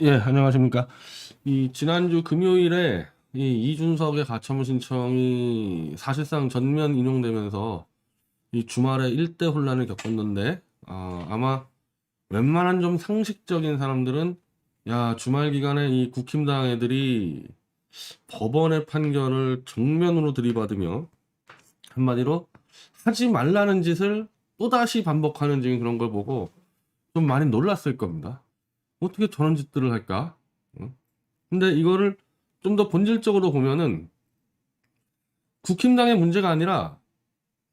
예, 안녕하십니까. 지난주 금요일에 이준석의 가처분 신청이 사실상 전면 인용되면서 주말에 일대 혼란을 겪었는데, 아마 웬만한 좀 상식적인 사람들은, 야, 주말 기간에 이 국힘당 애들이 법원의 판결을 정면으로 들이받으며, 한마디로 하지 말라는 짓을 또다시 반복하는 지금 그런 걸 보고 좀 많이 놀랐을 겁니다. 어떻게 저런 짓들을 할까? 응? 근데 이거를 좀 더 본질적으로 보면은 국힘당의 문제가 아니라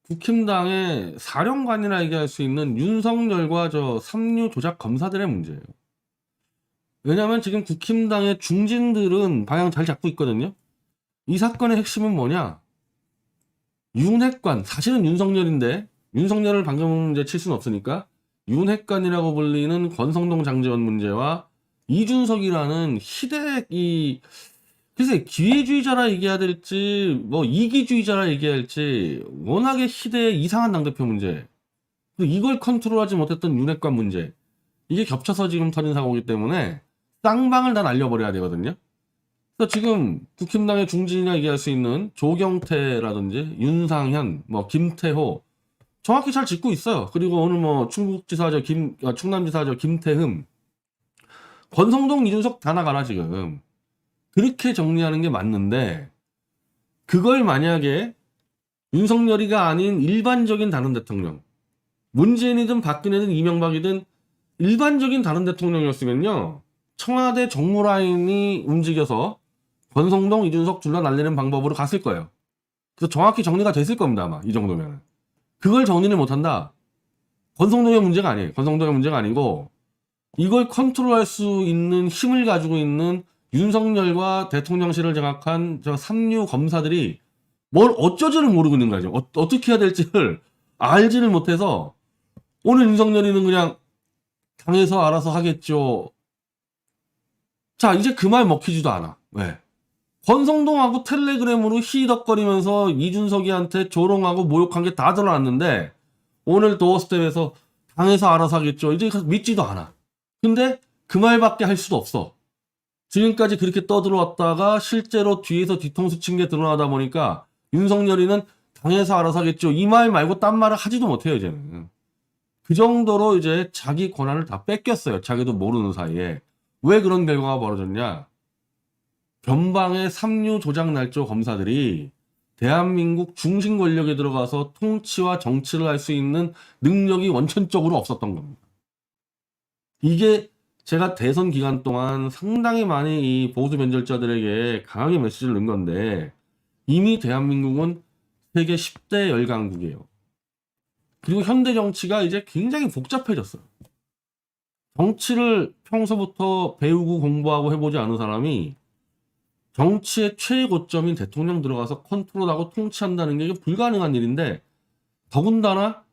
국힘당의 사령관이라 얘기할 수 있는 윤석열과 저 삼류 조작 검사들의 문제예요. 왜냐하면 지금 국힘당의 중진들은 방향 잘 잡고 있거든요. 이 사건의 핵심은 뭐냐? 윤핵관, 사실은 윤석열인데 윤석열을 방금 이제 칠 수는 없으니까 윤핵관이라고 불리는 권성동 장제원 문제와 이준석이라는 희대의 글쎄 기회주의자라 얘기해야 될지 뭐 이기주의자라 얘기해야 할지 워낙에 희대의 이상한 당대표 문제, 이걸 컨트롤하지 못했던 윤핵관 문제, 이게 겹쳐서 지금 터진 사고이기 때문에 쌍방을 다 날려버려야 되거든요. 그래서 지금 국힘당의 중진이라 얘기할 수 있는 조경태라든지 윤상현, 뭐 김태호 정확히 잘 짚고 있어요. 그리고 오늘 뭐 충남지사 김태흠, 권성동, 이준석 다 나가라 지금. 그렇게 정리하는 게 맞는데, 그걸 만약에 윤석열이가 아닌 일반적인 다른 대통령, 문재인이든 박근혜든 이명박이든 일반적인 다른 대통령이었으면요, 청와대 정무라인이 움직여서 권성동, 이준석 둘 다 날리는 방법으로 갔을 거예요. 그래서 정확히 정리가 됐을 겁니다, 아마. 이 정도면. 그걸 정리를 못한다? 권성동의 문제가 아니에요. 권성동의 문제가 아니고, 이걸 컨트롤할 수 있는 힘을 가지고 있는 윤석열과 대통령실을 장악한 저 삼류 검사들이 뭘 어쩌지를 모르고 있는 거죠. 어떻게 해야 될지를 알지를 못해서 오늘 윤석열이는 그냥 당에서 알아서 하겠죠. 자, 이제 그 말 먹히지도 않아. 왜? 권성동하고 텔레그램으로 히덕거리면서 이준석이한테 조롱하고 모욕한 게 다 드러났는데 오늘 도어스텝에서 당에서 알아서 하겠죠. 이제 믿지도 않아. 근데 그 말밖에 할 수도 없어. 지금까지 그렇게 떠들어왔다가 실제로 뒤에서 뒤통수 친 게 드러나다 보니까 윤석열이는 당에서 알아서 하겠죠. 이 말 말고 딴 말을 하지도 못해요, 이제는. 그 정도로 이제 자기 권한을 다 뺏겼어요. 자기도 모르는 사이에. 왜 그런 결과가 벌어졌냐? 변방의 삼류 조작 날조 검사들이 대한민국 중심 권력에 들어가서 통치와 정치를 할 수 있는 능력이 원천적으로 없었던 겁니다. 이게 제가 대선 기간 동안 상당히 많이 이 보수 변절자들에게 강하게 메시지를 넣은 건데, 이미 대한민국은 세계 10대 열강국이에요. 그리고 현대 정치가 이제 굉장히 복잡해졌어요. 정치를 평소부터 배우고 공부하고 해보지 않은 사람이 정치의 최고점인 대통령 들어가서 컨트롤하고 통치한다는 게 불가능한 일인데, 더군다나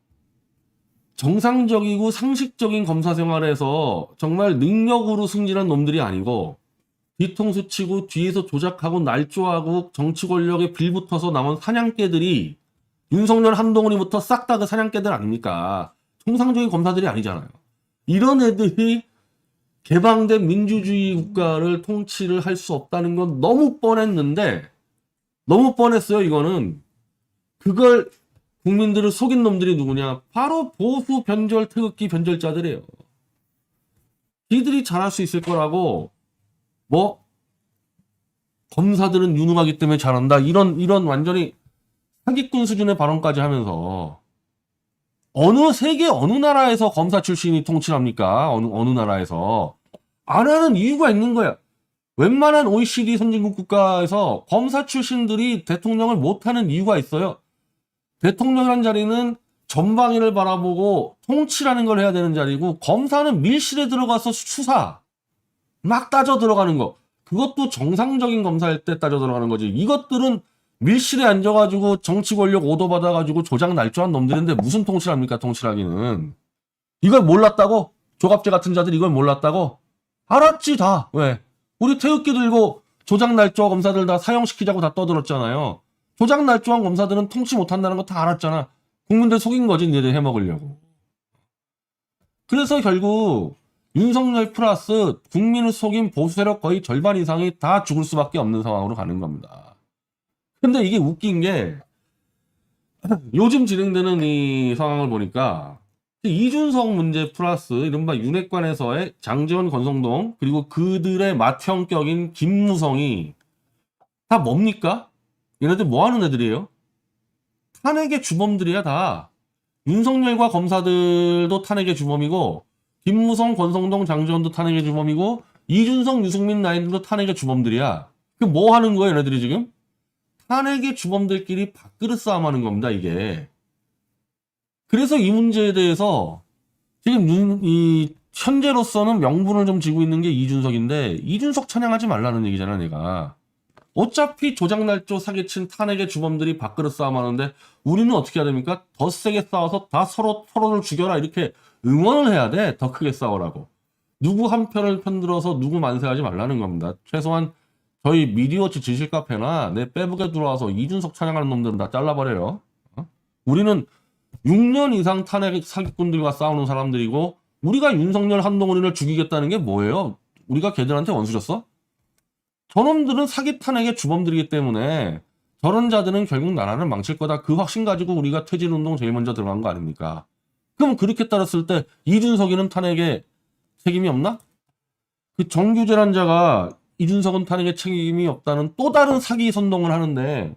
정상적이고 상식적인 검사 생활에서 정말 능력으로 승진한 놈들이 아니고 뒤통수 치고 뒤에서 조작하고 날조하고 정치 권력에 빌붙어서 나온 사냥개들이, 윤석열 한동훈이부터 싹 다 그 사냥개들 아닙니까? 통상적인 검사들이 아니잖아요. 이런 애들이 개방된 민주주의 국가를 통치를 할 수 없다는 건 너무 뻔했는데, 너무 뻔했어요, 이거는. 그걸 국민들을 속인 놈들이 누구냐? 바로 보수 변절 태극기 변절자들이에요. 이들이 잘할 수 있을 거라고, 뭐 검사들은 유능하기 때문에 잘한다, 이런 완전히 사기꾼 수준의 발언까지 하면서, 세계 어느 나라에서 검사 출신이 통치합니까? 어느 나라에서 안 하는 이유가 있는 거야. 웬만한 OECD 선진국 국가에서 검사 출신들이 대통령을 못하는 이유가 있어요. 대통령이라는 자리는 전방위를 바라보고 통치라는 걸 해야 되는 자리고, 검사는 밀실에 들어가서 수사 막 따져 들어가는 거. 그것도 정상적인 검사일 때 따져 들어가는 거지. 이것들은 밀실에 앉아가지고 정치 권력 오도 받아가지고 조작 날조한 놈들인데 무슨 통치를 합니까? 통치라기는. 이걸 몰랐다고? 조갑제 같은 자들이 이걸 몰랐다고? 알았지 다. 왜? 우리 태극기 들고 조작 날조 검사들 다 사형시키자고 다 떠들었잖아요. 조작 날조한 검사들은 통치 못한다는 거 다 알았잖아. 국민들 속인 거지, 니들 해먹으려고. 그래서 결국 윤석열 플러스 국민을 속인 보수 세력 거의 절반 이상이 다 죽을 수밖에 없는 상황으로 가는 겁니다. 근데 이게 웃긴 게 요즘 진행되는 이 상황을 보니까 이준석 문제 플러스 이른바 윤핵관에서의 장제원, 권성동 그리고 그들의 맏형격인 김무성이 다 뭡니까? 얘네들 뭐 하는 애들이에요? 탄핵의 주범들이야 다. 윤석열과 검사들도 탄핵의 주범이고 김무성, 권성동, 장제원도 탄핵의 주범이고 이준석, 유승민 라인들도 탄핵의 주범들이야. 그 뭐 하는 거야 얘네들이 지금? 탄핵의 주범들끼리 밥그릇 싸움하는 겁니다 이게. 그래서 이 문제에 대해서 지금 이 현재로서는 명분을 좀 쥐고 있는 게 이준석인데 이준석 찬양하지 말라는 얘기잖아 내가. 어차피 조작날조 사기친 탄핵의 주범들이 밥그릇 싸움하는데 우리는 어떻게 해야 됩니까? 더 세게 싸워서 다 서로를 죽여라 이렇게 응원을 해야 돼. 더 크게 싸우라고. 누구 한 편을 편들어서 누구 만세하지 말라는 겁니다. 최소한 저희 미디어치 지실카페나 내 빼북에 들어와서 이준석 찬양하는 놈들은 다 잘라버려요. 우리는 6년 이상 탄핵 사기꾼들과 싸우는 사람들이고 우리가 윤석열, 한동훈을 죽이겠다는 게 뭐예요? 우리가 걔들한테 원수 줬어? 저놈들은 사기 탄핵의 주범들이기 때문에 저런 자들은 결국 나라를 망칠 거다. 그 확신 가지고 우리가 퇴진운동 제일 먼저 들어간 거 아닙니까? 그럼 그렇게 따랐을 때 이준석이는 탄핵에 책임이 없나? 그 정규재란 자가 이준석은 탄핵에 책임이 없다는 또 다른 사기 선동을 하는데